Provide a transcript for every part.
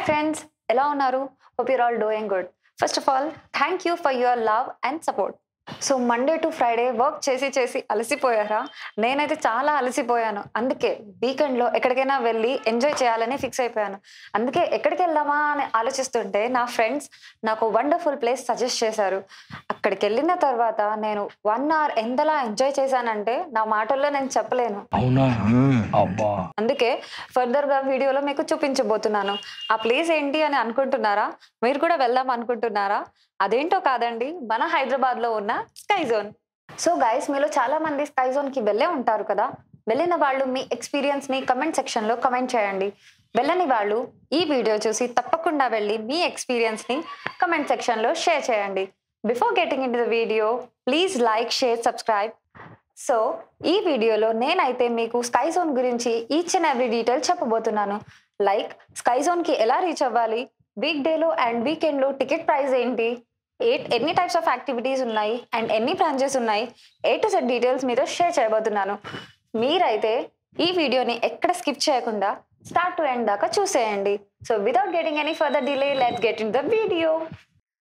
Hi friends, ఎలా ఉన్నారు? Hope you're all doing good. First of all, thank you for your love and support. So Monday to Friday work చేసి చేసి అలసిపోయారా? నేనైతే చాలా అలసిపోయాను. అందుకే వీకెండ్లో ఎక్కడికైనా వెళ్ళి ఎంజాయ్ చేయాలని ఫిక్స్ అయిపోయాను. అందుకే ఎక్కడికి వెళ్దామా అని ఆలోచిస్తుంటే నా ఫ్రెండ్స్ నాకు వండర్ఫుల్ ప్లేస్ సజెస్ట్ చేశారు. అక్కడికి వెళ్ళిన తర్వాత నేను 1 hour ఎంతలా ఎంజాయ్ చేశానంటే నా మాటల్లో నేను చెప్పలేను. అవునా? అబ్బా! అందుకే ఫర్దర్గా వీడియోలో మీకు చూపించబోతున్నాను. ఆ ప్లేస్ ఏంటి అని అనుకుంటున్నారా? మీరు కూడా వెళ్దాం అనుకుంటున్నారా? అదేంటో కాదండి, మన హైదరాబాద్లో ఉన్న స్కై జోన్. సో గైస్, మీలో చాలా మంది స్కై జోన్కి వెళ్ళే ఉంటారు కదా. వెళ్ళిన వాళ్ళు మీ ఎక్స్పీరియన్స్ని కమెంట్ సెక్షన్లో కమెంట్ చేయండి. వెళ్ళని వాళ్ళు ఈ వీడియో చూసి తప్పకుండా వెళ్ళి మీ ఎక్స్పీరియన్స్ని కమెంట్ సెక్షన్లో షేర్ చేయండి. Before getting in to the video, please like, share, subscribe. So ఈ వీడియోలో నేనైతే మీకు స్కై జోన్ గురించి ఈచ్ అండ్ ఎవ్రీ డీటెయిల్ చెప్పబోతున్నాను. లైక్ స్కై జోన్కి ఎలా రీచ్ అవ్వాలి, వీక్ డేలో అండ్ వీకెండ్లో టికెట్ ప్రైస్ ఏంటి, ఎన్ని టైప్స్ ఆఫ్ యాక్టివిటీస్ ఉన్నాయి అండ్ ఎన్ని బ్రాంచెస్ ఉన్నాయి, A to Z డీటెయిల్స్ మీతో షేర్ చేయబోతున్నాను. మీరైతే ఈ వీడియోని ఎక్కడ స్కిప్ చేయకుండా స్టార్ట్ టు ఎండ్ దాకా చూసేయండి. So without getting any further delay, let's get in the video.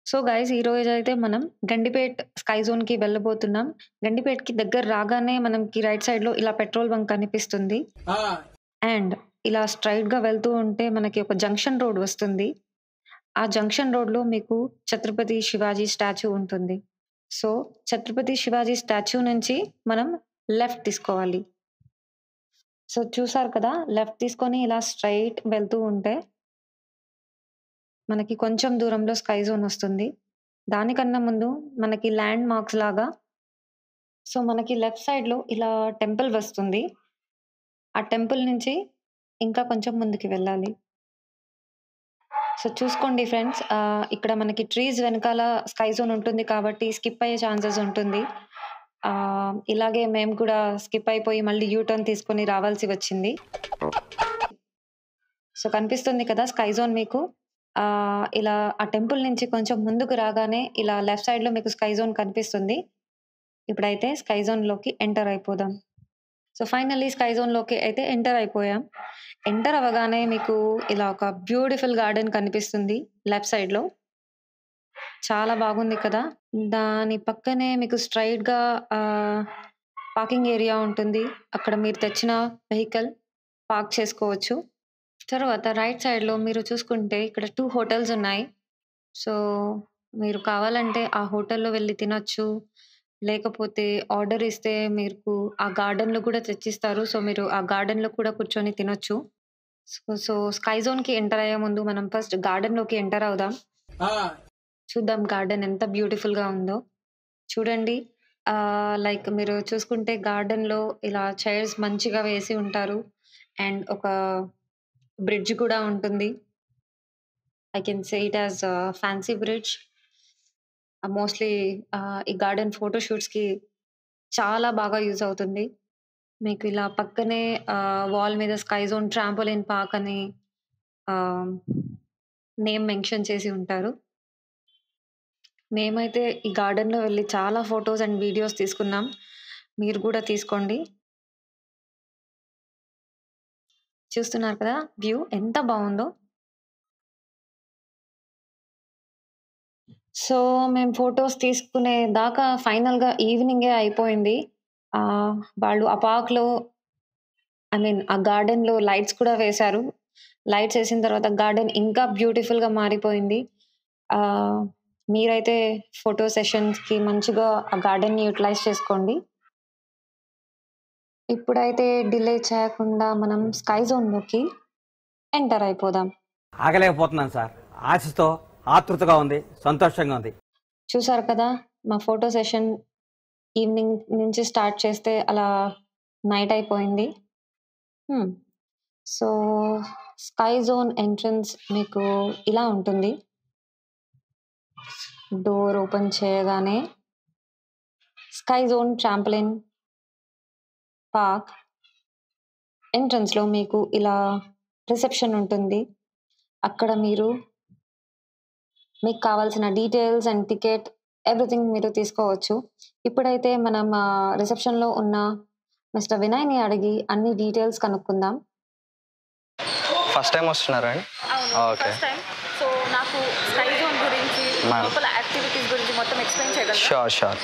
So guys, ఈ రోజు అయితే మనం గండిపేట్ స్కై జోన్కి వెళ్ళబోతున్నాం. గండిపేట్కి దగ్గర రాగానే మనకి రైట్ సైడ్లో ఇలా పెట్రోల్ బంక్ కనిపిస్తుంది. అండ్ ఇలా స్ట్రైట్గా వెళ్తూ ఉంటే మనకి ఒక జంక్షన్ రోడ్ వస్తుంది. ఆ జంక్షన్ రోడ్లో మీకు ఛత్రపతి శివాజీ స్టాచ్యూ ఉంటుంది. సో ఛత్రపతి శివాజీ స్టాచ్యూ నుంచి మనం లెఫ్ట్ తీసుకోవాలి. సో చూసారు కదా, లెఫ్ట్ తీసుకొని ఇలా స్ట్రైట్ వెళ్తూ ఉంటే మనకి కొంచెం దూరంలో స్కై జోన్ వస్తుంది. దానికన్నా ముందు మనకి ల్యాండ్ మార్క్స్ లాగా సో మనకి లెఫ్ట్ సైడ్లో ఇలా టెంపుల్ వస్తుంది. ఆ టెంపుల్ నుంచి ఇంకా కొంచెం ముందుకు వెళ్ళాలి. సో చూసుకోండి ఫ్రెండ్స్, ఇక్కడ మనకి ట్రీస్ వెనకాల స్కై జోన్ ఉంటుంది కాబట్టి స్కిప్ అయ్యే ఛాన్సెస్ ఉంటుంది. ఇలాగే మేము కూడా స్కిప్ అయిపోయి మళ్ళీ యూటర్న్ తీసుకొని రావాల్సి వచ్చింది. సో కనిపిస్తుంది కదా స్కై జోన్ మీకు. ఇలా ఆ టెంపుల్ నుంచి కొంచెం ముందుకు రాగానే ఇలా లెఫ్ట్ సైడ్లో మీకు స్కై జోన్ కనిపిస్తుంది. ఇప్పుడైతే స్కై జోన్లోకి ఎంటర్ అయిపోదాం. సో ఫైనల్లీ స్కై జోన్లోకి అయితే ఎంటర్ అయిపోయాం. ఎంటర్ అవ్వగానే మీకు ఇలా ఒక బ్యూటిఫుల్ గార్డెన్ కనిపిస్తుంది లెఫ్ట్ సైడ్లో. చాలా బాగుంది కదా. దాని పక్కనే మీకు స్ట్రైట్గా పార్కింగ్ ఏరియా ఉంటుంది. అక్కడ మీరు తెచ్చిన వెహికల్ పార్క్ చేసుకోవచ్చు. తర్వాత రైట్ సైడ్లో మీరు చూసుకుంటే ఇక్కడ 2 హోటల్స్ ఉన్నాయి. సో మీరు కావాలంటే ఆ హోటల్లో వెళ్ళి తినొచ్చు, లేకపోతే ఆర్డర్ ఇస్తే మీకు ఆ గార్డెన్లో కూడా తెచ్చిస్తారు. సో మీరు ఆ గార్డెన్లో కూడా కూర్చొని తినొచ్చు. సో స్కై జోన్కి ఎంటర్ అయ్యే ముందు మనం ఫస్ట్ గార్డెన్లోకి ఎంటర్ అవుదాం. చూద్దాం గార్డెన్ ఎంత బ్యూటిఫుల్గా ఉందో. చూడండి, లైక్ మీరు చూసుకుంటే గార్డెన్లో ఇలా చైర్స్ మంచిగా వేసి ఉంటారు. అండ్ ఒక బ్రిడ్జ్ కూడా ఉంటుంది. I can say it as fancy bridge. Mostly ఈ గార్డెన్ ఫోటోషూట్స్కి చాలా బాగా యూజ్ అవుతుంది. మీకు ఇలా పక్కనే వాల్ మీద స్కై జోన్ ట్రాంపోలిన్ పార్క్ అని నేమ్ మెన్షన్ చేసి ఉంటారు. మేమైతే ఈ గార్డెన్లో వెళ్ళి చాలా ఫొటోస్ అండ్ వీడియోస్ తీసుకున్నాం. మీరు కూడా తీసుకోండి. చూస్తున్నారు కదా వ్యూ ఎంత బాగుందో. సో మేము ఫొటోస్ తీసుకునే దాకా ఫైనల్గా ఈవినింగే అయిపోయింది. వాళ్ళు ఆ పార్క్లో ఆ గార్డెన్లో లైట్స్ కూడా వేశారు. లైట్స్ వేసిన తర్వాత గార్డెన్ ఇంకా బ్యూటిఫుల్గా మారిపోయింది. మీరైతే ఫోటో సెషన్స్కి మంచిగా ఆ గార్డెన్ని యూటిలైజ్ చేసుకోండి. ఇప్పుడైతే డిలే చేయకుండా మనం స్కై జోన్లోకి ఎంటర్ అయిపోదాం. ఆగలేకపోతున్నాను సార్. ఆశతో ఆతృతగా ఉంది, సంతోషంగా ఉంది. చూసారు కదా, మా ఫోటో సెషన్ ఈవినింగ్ నుంచి స్టార్ట్ చేస్తే అలా నైట్ అయిపోయింది. సో స్కై జోన్ ఎంట్రన్స్ మీకు ఇలా ఉంటుంది. డోర్ ఓపెన్ చేయగానే స్కై జోన్ ట్రాంపోలిన్ పార్క్ ఎంట్రన్స్లో మీకు ఇలా రిసెప్షన్ ఉంటుంది. అక్కడ మీకు కావాల్సిన డీటెయిల్స్ అండ్ టికెట్ ఎవ్రీథింగ్ మీరు తీసుకోవచ్చు. ఇప్పుడైతే మనం రిసెప్షన్లో ఉన్న మిస్టర్ వినయ్ని అడిగి అన్ని డీటెయిల్స్ కనుక్కుందాం. ఫస్ట్ టైం వస్తున్నారా అండి? ఓకే. First time. సో నాకు స్కై జోన్ గురించి, లోపల యాక్టివిటీస్ గురించి మొత్తం ఎక్స్ప్లెయిన్ చేయగలరా? షూర్.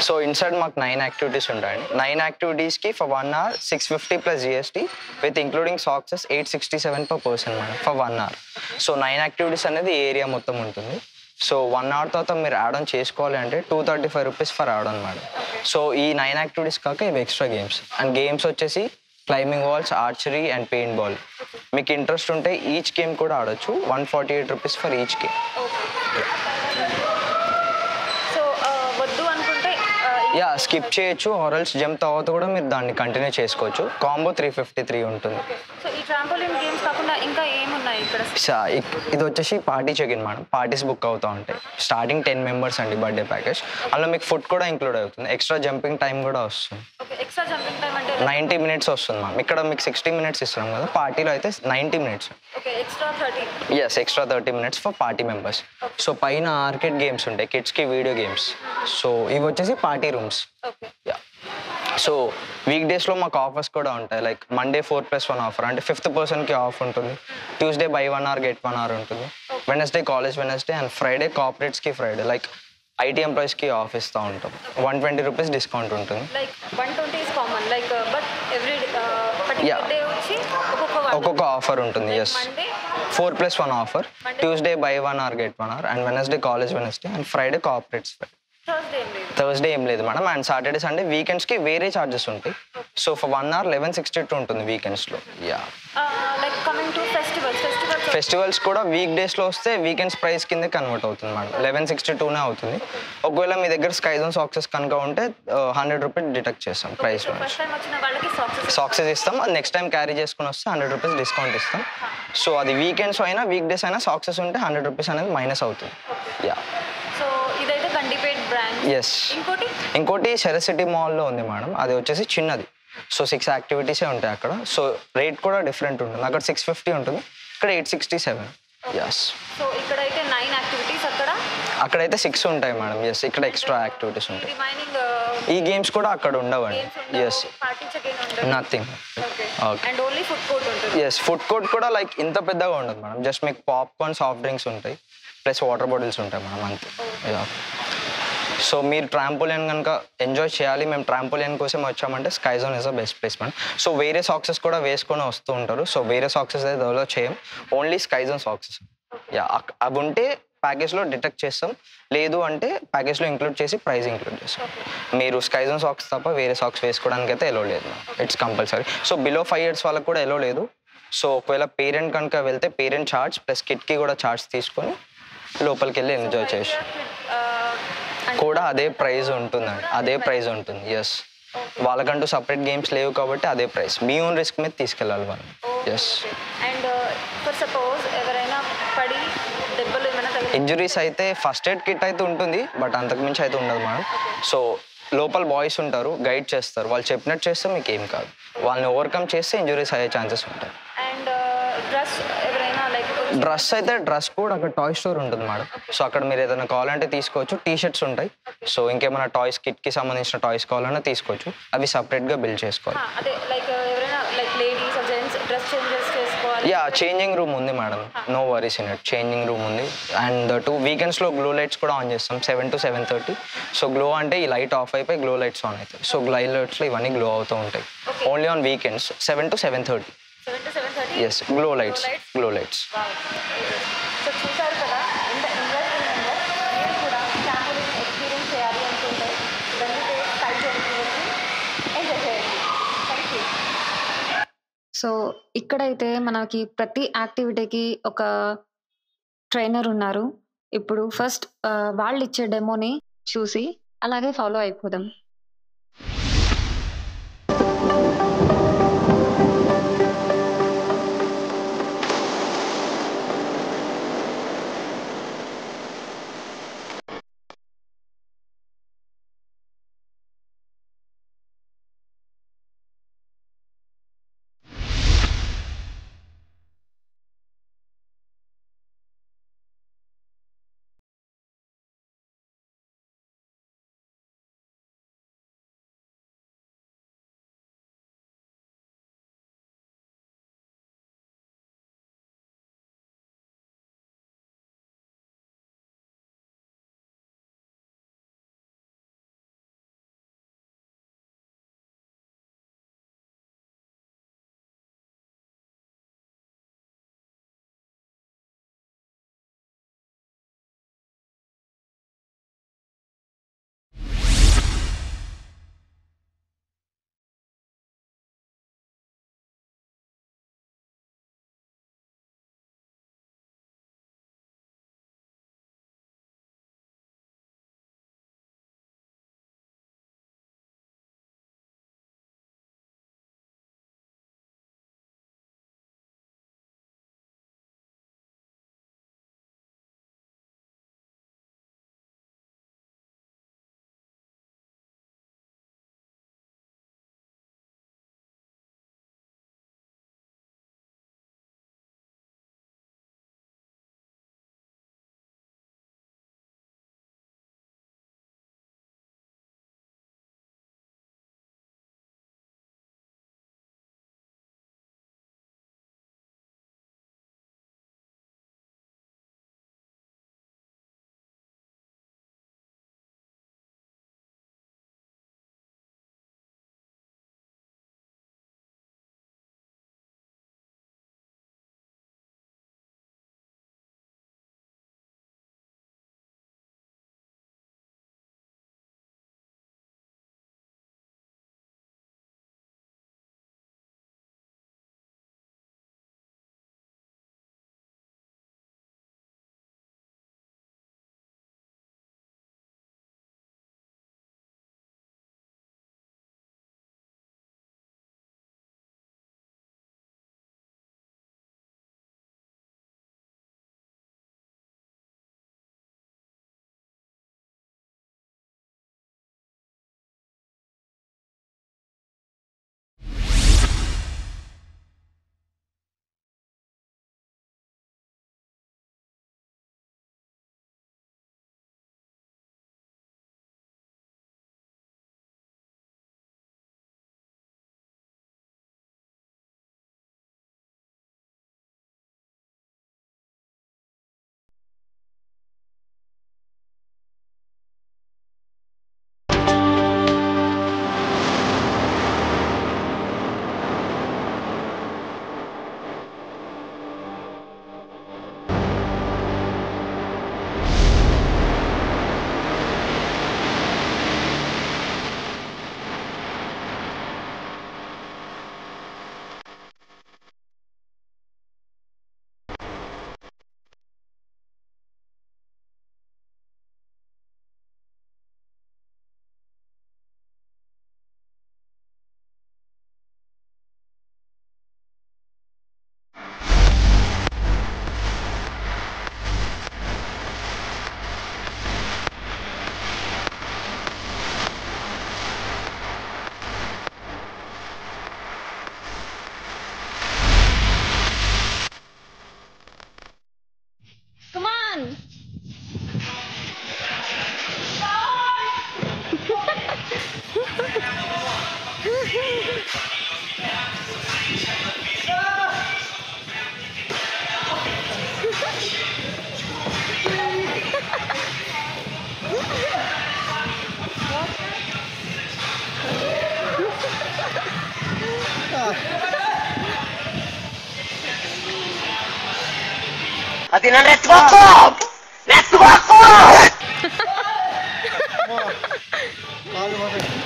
సో ఇన్సైడ్ మాకు 9 యాక్టివిటీస్ ఉంటాయండి. 9 యాక్టివిటీస్కి for 1 hour 650 plus GST with including socks 867 per person madam for 1 hour. So 9 activities అనేది ఏరియా మొత్తం ఉంటుంది. సో 1 hour తర్వాత మీరు యాడ్ ఆన్ చేసుకోవాలి అంటే 235 rupees for add on madam. So ఈ 9 యాక్టివిటీస్ కాక ఇవి ఎక్స్ట్రా గేమ్స్. అండ్ గేమ్స్ వచ్చేసి climbing walls, archery and paintball. మీకు ఇంట్రెస్ట్ ఉంటే ఈచ్ గేమ్ కూడా ఆడొచ్చు. 148 rupees for each game. So వద్దు అనుకుంటే స్కిప్ చేయొచ్చు, ఆరల్స్ జంప్ తర్వాత కూడా మీరు దాన్ని కంటిన్యూ చేసుకోవచ్చు. కాంబో 353 ఉంటుంది. సో ఈ ట్రాంపోలిన్ గేమ్స్ కాకుండా ఇంకా ఏమున్నాయి ఇక్కడ? ఇది వచ్చేసి party check-in madam. Parties book అవుతూ ఉంటాయి. స్టార్టింగ్ 10 members అండి బర్త్డే ప్యాకేజ్. అందులో మీకు ఫుడ్ కూడా ఇంక్లూడ్ అవుతుంది. ఎక్స్ట్రా జంపింగ్ టైం కూడా వస్తుంది. ఎక్స్ట్రా జంపింగ్ టైం అంటే 90 minutes వస్తుంది మ్యామ్. ఇక్కడ మీకు 60 minutes ఇస్తున్నాం కదా, పార్టీలో అయితే 90 minutes. Extra 30. Extra 30 minutes for party members. So పైన ఆర్కేడ్ గేమ్స్ ఉంటాయి, కిడ్స్కి వీడియో గేమ్స్. సో ఇవి వచ్చేసి పార్టీ రూమ్స్. సో వీక్ డేస్లో మాకు ఆఫర్స్ కూడా ఉంటాయి. లైక్ మండే 4+1 ఆఫర్, అంటే 5th personకి ఆఫ్ ఉంటుంది. Tuesday buy 1 hour get 1 hour ఉంటుంది. Wednesday college Wednesday and Friday కార్పొరేట్స్కి ఫ్రైడే. లైక్ ఐటీ ఎంప్లాయీస్కి ఆఫ్ ఇస్తూ ఉంటాం. 120 రూపీస్ డిస్కౌంట్ ఉంటుంది. Like 120 is common, like but every day వచ్చి ఒక్కొక్క ఆఫర్ ఉంటుంది. 4+1 offer. Tuesday buy 1 hour get 1 hour and Wednesday college Wednesday and Friday corporates Friday. Thursday ఏం లేదు మేడం. అండ్ సాటర్డే సండే వీకెండ్స్కి వేరే ఛార్జెస్ ఉంటాయి. సో ఫర్ 1 hour 1162 ఉంటుంది వీకెండ్స్లో. Festivals కూడా వీక్ డేస్లో వస్తే వీకెండ్స్ ప్రైస్ కింద కన్వర్ట్ అవుతుంది మేడం. 1162 అవుతుంది. ఒకవేళ మీ దగ్గర స్కై జోన్ సాక్సెస్ కనుక ఉంటే 100 రూపీస్ డిడక్ట్ చేస్తాం ప్రైస్లో. సాక్సెస్ ఇస్తాం. నెక్స్ట్ టైం క్యారీ చేసుకుని వస్తే 100 రూపీస్ డిస్కౌంట్ ఇస్తాం. సో అది వీకెండ్స్ అయినా వీక్ డేస్ అయినా సాక్సెస్ ఉంటే 100 రూపీస్ అనేది మైనస్ అవుతుంది. ఇంకోటి సెరసిటీ మాల్లో ఉంది మేడం. అది వచ్చేసి చిన్నది. సో 6 యాక్టివిటీసే ఉంటాయి అక్కడ. సో రేట్ కూడా డిఫరెంట్ ఉంటుంది. అక్కడ 650 ఉంటుంది, ఇక్కడ 867. సో ఇక్కడైతే 9 యాక్టివిటీస్, అక్కడైతే 6 ఉంటాయి మేడం. ఇక్కడ ఎక్స్ట్రా యాక్టివిటీస్ ఉంటాయి. ఈ గేమ్స్ కూడా అక్కడ ఉండవండి. నథింగ్. ఫుడ్ కోర్ట్ కూడా లైక్ ఇంత పెద్దగా ఉండదు మేడం. జస్ట్ మీకు పాప్కార్న్, సాఫ్ట్ డ్రింక్స్ ఉంటాయి, ప్లస్ వాటర్ బాటిల్స్ ఉంటాయి మేడం, అంతే. సో మీరు ట్రాంపోలిన్ కనుక ఎంజాయ్ చేయాలి, మేము ట్రాంపోలిన్ కోసం వచ్చామంటే sky zone is the best place madam. So వేరే సాక్సెస్ కూడా వేసుకొని వస్తూ ఉంటారు. సో వేరే సాక్సెస్ అయితే డెవలప్ చేయం, ఓన్లీ స్కై జోన్ సాక్సెస్. అవి ఉంటే ప్యాకేజ్లో డిటెక్ట్ చేస్తాం, లేదు అంటే ప్యాకేజ్లో ఇంక్లూడ్ చేసి ప్రైస్ ఇంక్లూడ్ చేస్తాం. మీరు స్కై జోన్ సాక్స్ తప్ప వేరే సాక్స్ వేసుకోవడానికి అయితే ఎలో లేదు, it's compulsory. So below 5 years వాళ్ళకి కూడా ఎలో లేదు. సో ఒకవేళ పేరెంట్ కనుక వెళ్తే పేరెంట్ ఛార్జ్ ప్లస్ కిడ్కి కూడా ఛార్జ్ తీసుకొని లోపలికి వెళ్ళి ఎంజాయ్ చేసి కూడా అదే ప్రైజ్ ఉంటుందండి. అదే ప్రైజ్ ఉంటుంది. వాళ్ళకంటూ సపరేట్ గేమ్స్ లేవు కాబట్టి అదే ప్రైస్. మీ ఓన్ రిస్క్ మీద తీసుకెళ్ళాలి వాళ్ళు. ఇంజురీస్ అయితే ఫస్ట్ ఎయిడ్ కిట్ అయితే ఉంటుంది, బట్ అంతకుమించి అయితే ఉండదు మేడం. సో లోపల బాయ్స్ ఉంటారు, గైడ్ చేస్తారు. వాళ్ళు చెప్పినట్టు చేస్తే మీకు ఏం కాదు. వాళ్ళని ఓవర్కమ్ చేస్తే ఇంజురీస్ అయ్యే ఛాన్సెస్ ఉంటాయి. డ్రెస్ కూడా అక్కడ టాయ్ స్టోర్ ఉంటుంది మేడం. సో అక్కడ మీరు ఏదైనా కావాలంటే తీసుకోవచ్చు. టీ-షర్ట్స్ ఉంటాయి. సో ఇంకేమైనా టాయ్స్, కిట్కి సంబంధించిన టాయ్స్ కావాలన్నా తీసుకోవచ్చు. అవి సపరేట్గా బిల్ చేసుకోవాలి. చేంజింగ్ రూమ్ ఉంది madam, no worries in it. Changing room ఉంది. అండ్ 2 weekends గ్లో లైట్స్ కూడా ఆన్ చేస్తాం 7 to 7:30. సో గ్లో అంటే ఈ లైట్ ఆఫ్ అయిపోయి గ్లో లైట్స్ ఆన్ అవుతాయి. సో లైట్స్లో ఇవన్నీ గ్లో అవుతూ ఉంటాయి. Only on weekends 7 to 7:30. Glow lights. So చూసారు కదా, ఎంత ఇంట్రెస్టింగ్ ఉందో. మీరు కూడా ట్రాంపోలిన్ ఎక్స్పీరియన్స్ చేయాలి అనుకుంటే వెంటనే స్కై జోన్కి వచ్చి ఎంజాయ్ చేయండి. Thank you. సో ఇక్కడైతే మనకి ప్రతి యాక్టివిటీకి ఒక ట్రైనర్ ఉన్నారు. ఇప్పుడు ఫస్ట్ వాళ్ళు ఇచ్చే డెమోని చూసి అలాగే ఫాలో అయిపోదాం.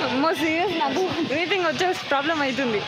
అమ్మో సీరియస్ నాకు బ్రీతింగ్ వచ్చే ప్రాబ్లం అవుతుంది.